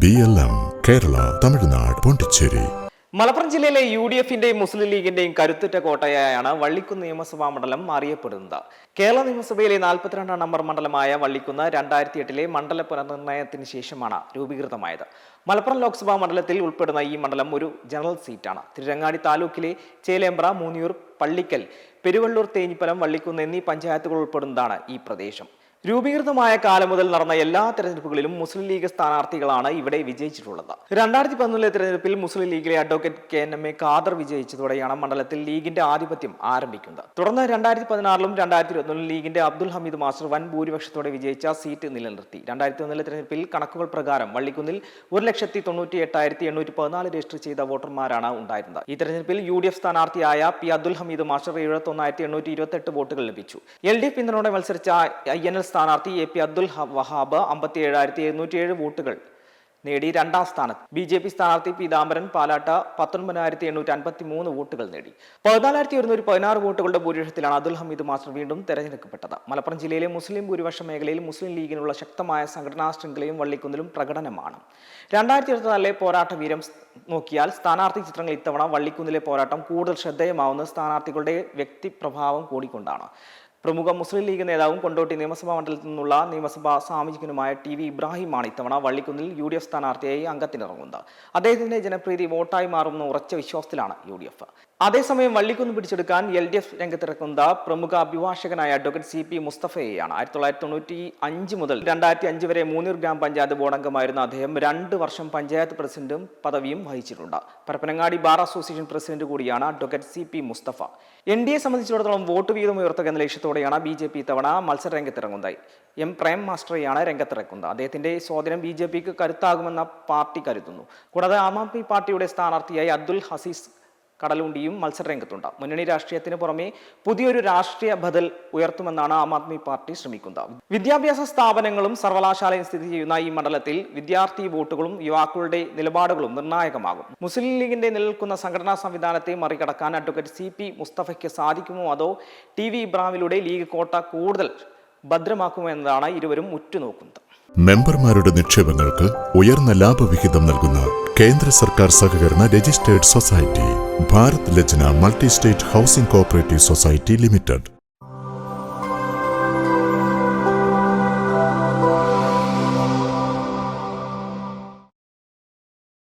BLM Kerala, Tamil Nadu, Pondicherry. Malappuram ജില്ലയിലെ UDF-ന്റെയും മുസ്ലിം ലീഗിന്റെയും കരുത്തുറ്റ കോട്ടയായാണ് വള്ളിക്കുന്ന് നിയമസഭാ മണ്ഡലം അറിയപ്പെടുന്നത്. കേരള നിയമസഭയിലെ 42ാം നമ്പർ മണ്ഡലമായ വള്ളിക്കുന്ന് 2008-ലെ മണ്ഡല പുനർനിർണയത്തിന് ശേഷമാണ് രൂപീകൃതമായത്. മലപ്പുറം ലോക്സഭാ മണ്ഡലത്തിൽ ഉൾപ്പെടുന്ന ഈ മണ്ഡലം ഒരു ജനറൽ സീറ്റാണ്. തിരുരങ്ങാടി താലൂക്കിലെ ചേലേമ്പ്ര, മൂന്നിയൂർ, പള്ളിക്കൽ, പെരുവള്ളൂർ, തേഞ്ഞിപ്പലം, വള്ളിക്കുന്ന് എന്നീ പഞ്ചായത്തുകൾ ഉൾപ്പെടുന്നതാണ് ഈ പ്രദേശം. രൂപീകൃതമായ കാലം മുതൽ നടന്ന എല്ലാ തെരഞ്ഞെടുപ്പുകളിലും മുസ്ലിം ലീഗ് സ്ഥാനാർത്ഥികളാണ് ഇവിടെ വിജയിച്ചിട്ടുള്ളത്. 2011-ലെ തെരഞ്ഞെടുപ്പിൽ മുസ്ലിം ലീഗിലെ അഡ്വക്കേറ്റ് KNMA ഖാദർ വിജയിച്ചതോടെയാണ് മണ്ഡലത്തിൽ ലീഗിന്റെ ആധിപത്യം ആരംഭിക്കുന്നത്. തുടർന്ന് 2016-ലും 2021-ലും ലീഗിന്റെ അബ്ദുൽ ഹമീദ് മാസ്റ്റർ വൻ ഭൂരിപക്ഷത്തോടെ വിജയിച്ച സീറ്റ് നിലനിർത്തി. 2001-ലെ തെരഞ്ഞെടുപ്പിൽ കണക്കുകൾ പ്രകാരം വള്ളിക്കുന്നിൽ 1,98,814 രജിസ്റ്റർ ചെയ്ത വോട്ടർമാരാണ് ഉണ്ടായിരുന്നത്. ഈ തെരഞ്ഞെടുപ്പിൽ UDF സ്ഥാനാർത്ഥിയായ P. അബ്ദുൽ ഹമീദ് മാസ്റ്റർ 71,828 വോട്ടുകൾ ലഭിച്ചു. LDF പിന്തുണയോടെ മത്സരിച്ച INL സ്ഥാനാർത്ഥി AP അബ്ദുൽ വഹാബ് 57,707 വോട്ടുകൾ നേടി രണ്ടാം സ്ഥാനത്ത്. BJP സ്ഥാനാർത്ഥി പീതാംബരൻ പാലാട്ട 19,853 വോട്ടുകൾ നേടി. 14,116 വോട്ടുകളുടെ ഭൂരിപക്ഷത്തിലാണ് അബ്ദുൽ ഹമീദ് മാസ്റ്റർ വീണ്ടും തെരഞ്ഞെടുക്കപ്പെട്ടത്. മലപ്പുറം ജില്ലയിലെ മുസ്ലിം ഭൂരിപക്ഷ മേഖലയിൽ മുസ്ലിം ലീഗിനുള്ള ശക്തമായ സംഘടനാ ശൃംഖലയും വള്ളിക്കുന്നിലും പ്രകടനമാണ്. 2024-ലെ പോരാട്ട വീരം നോക്കിയാൽ സ്ഥാനാർത്ഥി ചിത്രങ്ങൾ ഇത്തവണ വള്ളിക്കുന്നിലെ പോരാട്ടം കൂടുതൽ ശ്രദ്ധേയമാവുന്ന സ്ഥാനാർത്ഥികളുടെ വ്യക്തിപ്രഭാവം കൂടിക്കൊണ്ടാണ്. പ്രമുഖ മുസ്ലിം ലീഗ് നേതാവും കൊണ്ടോട്ടി നിയമസഭാ മണ്ഡലത്തിൽ നിന്നുള്ള നിയമസഭാ സാമാജികനുമായ TV ഇബ്രാഹിമാണ് ഇത്തവണ വള്ളിക്കുന്നിൽ UDF സ്ഥാനാർത്ഥിയായി അംഗത്തിനിറങ്ങുന്നത്. അദ്ദേഹത്തിന്റെ ജനപ്രീതി വോട്ടായി മാറുമെന്ന ഉറച്ച വിശ്വാസത്തിലാണ് UDF. അതേസമയം വള്ളിക്കുന്ന് പിടിച്ചെടുക്കാൻ LDF രംഗത്തിറക്കുന്ന പ്രമുഖ അഭിഭാഷകനായ അഡ്വക്കേറ്റ് CP മുസ്തഫയെയാണ്. 1995 മുതൽ 2005 വരെ മൂന്നിയൂർ ഗ്രാമപഞ്ചായത്ത് ബോർഡംഗമായിരുന്ന അദ്ദേഹം 2 വർഷം പഞ്ചായത്ത് പ്രസിഡന്റും പദവിയും വഹിച്ചിട്ടുണ്ട്. പരപ്പനങ്ങാടി ബാർ അസോസിയേഷൻ പ്രസിഡന്റ് കൂടിയാണ് അഡ്വക്കേറ്റ് CP മുസ്തഫ. NDA സംബന്ധിച്ചിടത്തോളം വോട്ട് വീതം ഉയർത്തുക എന്ന ലക്ഷ്യത്തോടെയാണ് BJP ഇത്തവണ മത്സര രംഗത്തിറങ്ങുന്നത്. M. പ്രേം മാസ്റ്ററെയാണ് രംഗത്തിറക്കുന്നത്. അദ്ദേഹത്തിന്റെ സ്വാധീനം BJPക്ക് കരുത്താകുമെന്ന പാർട്ടി കരുതുന്നു. കൂടാതെ ആം ആദ്മി പാർട്ടിയുടെ സ്ഥാനാർത്ഥിയായി അബ്ദുൽ ഹസീസ് കടലുണ്ടിയും മത്സര രംഗത്തുണ്ട്. മുന്നണി രാഷ്ട്രീയത്തിന് പുറമെ പുതിയൊരു രാഷ്ട്രീയ ബദൽ ഉയർത്തുമെന്നാണ് ആം ആദ്മി പാർട്ടി ശ്രമിക്കുന്നത്. വിദ്യാഭ്യാസ സ്ഥാപനങ്ങളും സർവകലാശാലയും സ്ഥിതി ചെയ്യുന്ന ഈ മണ്ഡലത്തിൽ വിദ്യാർത്ഥി വോട്ടുകളും യുവാക്കളുടെ നിലപാടുകളും നിർണായകമാകും. മുസ്ലിം ലീഗിന്റെ നിലനിൽക്കുന്ന സംഘടനാ സംവിധാനത്തെ മറികടക്കാൻ അഡ്വക്കേറ്റ് CP മുസ്തഫയ്ക്ക് സാധിക്കുമോ അതോ TV ഇബ്രാഹിമിലൂടെ ലീഗ് കോട്ട കൂടുതൽ ഭദ്രമാക്കുമോ എന്നതാണ് ഇരുവരും ഉറ്റുനോക്കുന്നത്. മെമ്പർമാരുടെ നിക്ഷേപങ്ങൾക്ക് ഉയർന്ന ലാഭവിഹിതം നൽകുന്ന കേന്ദ്ര സർക്കാർ സഹകരണ registered society Bharat Lajna multi state housing cooperative society limited.